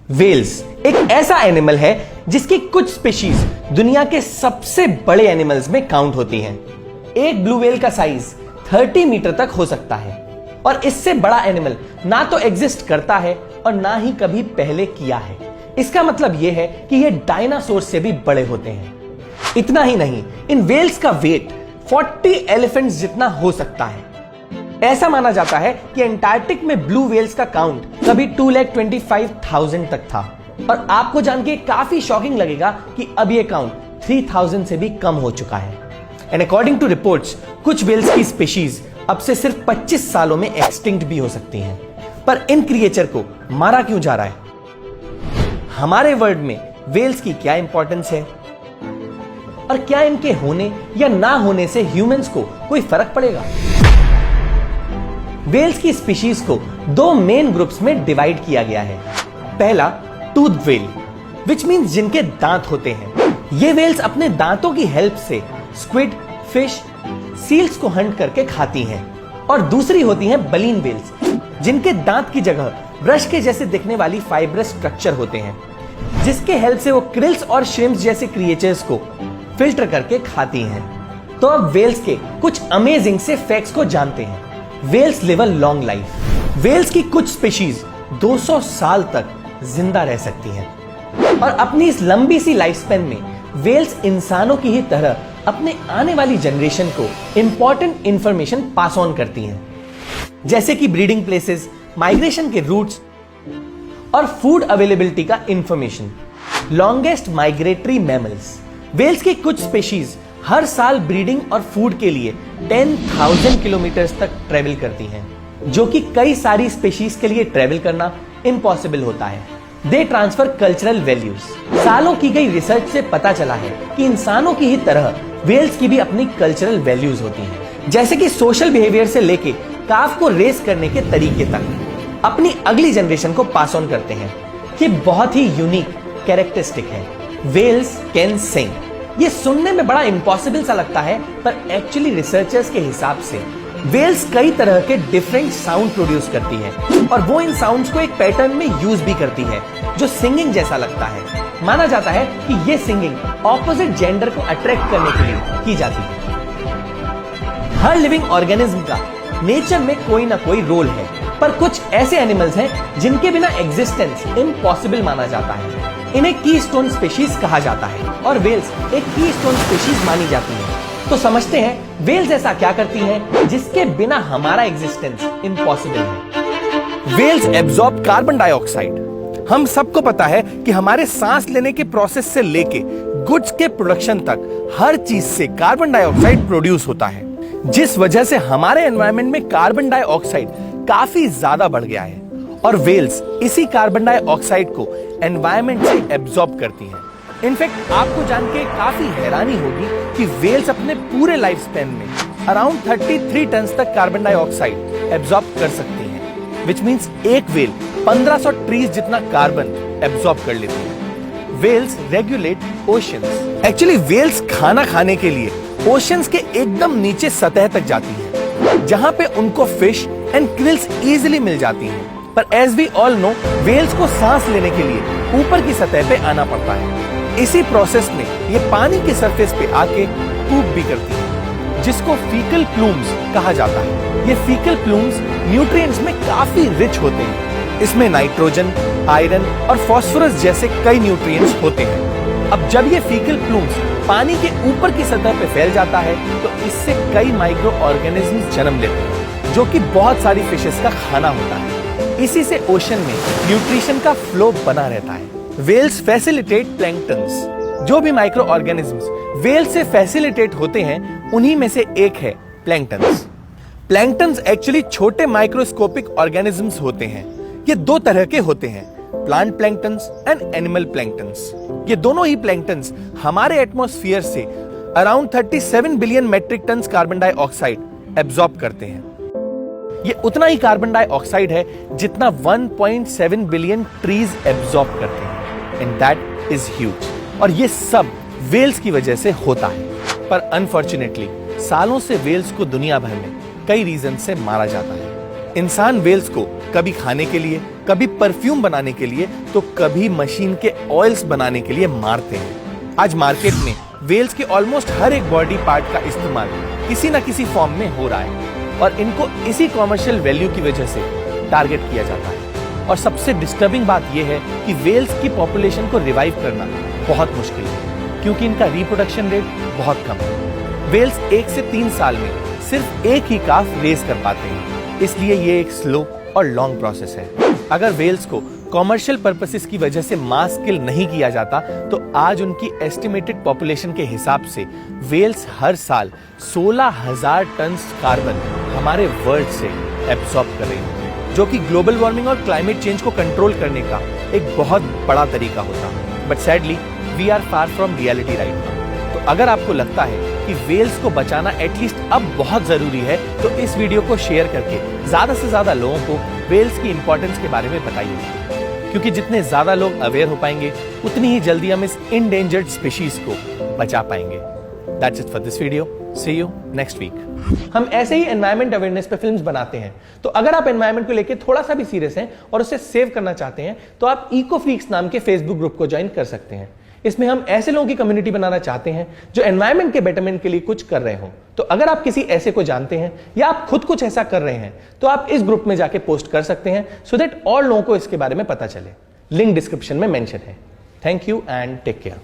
Wales एक ऐसा animal है जिसकी कुछ स्पीशीज दुनिया के सबसे बड़े एनिमल्स में काउंट होती हैं। एक ब्लू वेल का साइज 30 मीटर तक हो सकता है और इससे बड़ा एनिमल ना तो एग्जिस्ट करता है और ना ही कभी पहले किया है। इसका मतलब यह है कि ये डायनासोर से भी बड़े होते हैं। इतना ही नहीं, इन वेल्स का वेट 40 एलिफेंट्स जितना हो सकता है। ऐसा माना जाता है कि एंटार्क्टिक में ब्लू वेल्स का काउंट कभी 2,25,000 तक था और आपको जान के काफी शॉकिंग लगेगा कि अब यह काउंट 3,000 से भी कम हो चुका है। एंड अकॉर्डिंग टू रिपोर्ट्स, कुछ वेल्स की स्पीशीज अब से सिर्फ 25 सालों में एक्सटिंक्ट भी हो सकती हैं। पर इन क्रिएचर को मारा क्यों जा रहा है? हमारे वर्ल्ड में वेल्स की क्या इंपॉर्टेंस है और क्या इनके होने या ना होने से ह्यूमंस को कोई फर्क पड़ेगा? वेल्स की स्पीशीज को दो मेन ग्रुप्स में डिवाइड किया गया है। पहला टूथ वेल, विच मीन्स जिनके दांत होते हैं। ये वेल्स अपने दांतों की हेल्प से स्क्विड, फिश, सील्स को हंट करके खाती हैं। और दूसरी होती हैं बलीन वेल्स, जिनके दांत की जगह ब्रश के जैसे दिखने वाली फाइब्रस स्ट्रक्चर होते हैं, जिसके हेल्प से वो क्रिल्स और श्रिम्प्स जैसे क्रिएचर्स को फिल्टर करके खाती हैं। तो अब वेल्स के कुछ अमेजिंग से फैक्ट्स को जानते हैं। Whales live a long life. Whales की कुछ स्पीशीज 200 साल तक जिंदा रह सकती हैं और अपनी इस लंबी सी लाइफ स्पैन में वेल्स इंसानों की ही तरह अपने आने वाली जनरेशन को इंपॉर्टेंट इंफॉर्मेशन पास ऑन करती हैं, जैसे कि ब्रीडिंग प्लेसेस, माइग्रेशन के रूट्स और फूड अवेलेबिलिटी का information. Longest migratory mammals, whales की कुछ स्पीशीज हर साल ब्रीडिंग और फूड के लिए 10,000 किलोमीटर तक ट्रेवल करती हैं, जो कि कई सारी स्पीशीज के लिए ट्रेवल करना इम्पॉसिबल होता है। They transfer cultural values. सालों की गई रिसर्च से पता चला है कि इंसानों की ही तरह वेल्स की भी अपनी कल्चरल वैल्यूज होती हैं, जैसे कि सोशल बिहेवियर से लेके काफ को रेस करने के तरीके तक अपनी अगली जनरेशन को पास ऑन करते हैं। ये बहुत ही यूनिक कैरेक्टरिस्टिक है। Whales can sing. ये सुनने में बड़ा इम्पॉसिबल सा लगता है, पर एक्चुअली रिसर्चर्स के हिसाब से वेल्स कई तरह के डिफरेंट साउंड प्रोड्यूस करती है और वो इन साउंड्स को एक पैटर्न में यूज भी करती है जो सिंगिंग जैसा लगता है। माना जाता है कि ये सिंगिंग ऑपोजिट जेंडर को अट्रैक्ट करने के लिए की जाती है। हर लिविंग ऑर्गेनिज्म का नेचर में कोई ना कोई रोल है, पर कुछ ऐसे एनिमल्स हैं जिनके बिना एग्जिस्टेंस इम्पॉसिबल माना जाता है। इन्हें कीस्टोन स्पीशीज कहा जाता है और वेल्स एक कीस्टोन स्पीशीज मानी जाती है। तो समझते हैं वेल्स ऐसा क्या करती हैं जिसके बिना हमारा एग्जिस्टेंस इम्पॉसिबल है। Whales absorb carbon dioxide. हम सबको पता है कि हमारे सांस लेने के प्रोसेस से लेके गुड्स के प्रोडक्शन तक हर चीज से कार्बन डाइऑक्साइड प्रोड्यूस होता है, जिस वजह से हमारे एनवायरनमेंट में कार्बन डाइऑक्साइड काफी ज्यादा बढ़ गया है और वेल्स इसी कार्बन डाइऑक्साइड को एनवायरनमेंट से एब्जॉर्ब करती हैं। इनफैक्ट आपको जान के काफी हैरानी होगी कि वेल्स अपने पूरे लाइफ स्पैन में अराउंड 33 टन तक कार्बन डाइऑक्साइड एब्जॉर्ब कर सकती हैं, विच मींस एक वेल 1500 ट्रीज जितना कार्बन एब्जॉर्ब कर लेती है। Whales regulate oceans. Actually whales खाना खाने के लिए ओशंस के एकदम नीचे सतह तक जाती हैं, जहां पे उनको फिश एंड क्रिल्स इजीली मिल जाती हैं। पर as we all know, whales को सांस लेने के लिए ऊपर की सतह पे आना पड़ता है। इसी प्रोसेस में ये पानी के सरफेस पे आके पूप भी करती है, जिसको फीकल प्लूम्स कहा जाता है। ये फीकल प्लूम्स न्यूट्रिएंट्स में काफी रिच होते हैं। इसमें नाइट्रोजन, आयरन और फास्फोरस जैसे कई न्यूट्रिएंट्स होते हैं। अब जब ये फीकल प्लूम्स पानी के ऊपर की सतह पे फैल जाता है तो इससे कई माइक्रो ऑर्गेनिजम्स जन्म लेते हैं, जो कि बहुत सारी फिशेस का खाना होता है। इसी से ओशन में न्यूट्रिशन का फ्लो बना रहता है। Whales facilitate planktons. जो भी माइक्रो ऑर्गेनिजम्स वेल से फैसिलिटेट होते हैं, उन्हीं में से एक है प्लैंक्टन्स। प्लैंक्टन्स एक्चुअली छोटे माइक्रोस्कोपिक ऑर्गेनिजम्स होते हैं। ये दो तरह के होते हैं, plant planktons and animal planktons. ये दोनों ही प्लैंक्टन्स हमारे एटमॉस्फेयर से around 37 billion metric ton carbon dioxide absorb करते हैं। ये उतना ही कार्बन डाइऑक्साइड है जितना 1.7 बिलियन ट्रीज एब्जॉर्ब करते हैं, एंड दैट इज ह्यूज। और ये सब वेल्स की वजह से होता है। पर अनफॉर्चुनेटली सालों से वेल्स को दुनिया भर में कई रीजन से मारा जाता है। इंसान वेल्स को कभी खाने के लिए, कभी परफ्यूम बनाने के लिए, तो कभी मशीन के ऑयल्स बनाने के लिए मारते हैं। आज मार्केट में व्हेल्स के ऑलमोस्ट हर एक बॉडी पार्ट का इस्तेमाल किसी ना किसी फॉर्म में हो रहा है और इनको इसी कॉमर्शियल वैल्यू की वजह से टारगेट किया जाता है। और सबसे डिस्टर्बिंग बात यह है कि व्हेल्स की पॉपुलेशन को रिवाइव करना बहुत मुश्किल है क्योंकि इनका रिप्रोडक्शन रेट बहुत कम है। व्हेल्स 1 से 3 साल में सिर्फ एक ही काफ रेज कर पाते हैं, इसलिए ये एक स्लो और लॉन्ग प्रोसेस है। अगर व्हेल्स को कॉमर्शियल पर्पसेस की वजह से मास किल नहीं किया जाता तो आज उनकी एस्टिमेटेड पॉपुलेशन के हिसाब से व्हेल्स हर साल 16,000 टन कार्बन हमारे वर्ल्ड से एब्सॉर्ब कर रही होती, जो कि ग्लोबल वार्मिंग और क्लाइमेट चेंज को कंट्रोल करने का एक बहुत बड़ा तरीका होता। But sadly we are far from reality right now. तो अगर आपको लगता है कि व्हेल्स को बचाना एटलीस्ट अब बहुत जरूरी है तो इस वीडियो को शेयर करके ज्यादा से ज्यादा लोगों को व्हेल्स की इंपॉर्टेंस के बारे में बताइए, क्योंकि जितने ज्यादा लोग अवेयर हो पाएंगे उतनी ही जल्दी हम इस इंडेंजर्ड स्पीशीज को बचा पाएंगे। That's it for this video. See you next week. हम ऐसे ही एनवायरमेंट अवेयरनेस पे फिल्म्स बनाते हैं, तो अगर आप एनवायरमेंट को लेके थोड़ा सा भी सीरियस हैं और उसे सेव करना चाहते हैं तो आप इको फ्रीक्स नाम के फेसबुक ग्रुप को ज्वाइन कर सकते हैं। इसमें हम ऐसे लोगों की कम्युनिटी बनाना चाहते हैं जो एनवायरमेंट के बेटरमेंट के लिए कुछ कर रहे हो। तो अगर आप किसी ऐसे को जानते हैं या आप खुद कुछ ऐसा कर रहे हैं तो आप इस ग्रुप में जाके पोस्ट कर सकते हैं सो दैट और लोगों को इसके बारे में पता चले। लिंक डिस्क्रिप्शन में मेंशन है। Thank you and take care.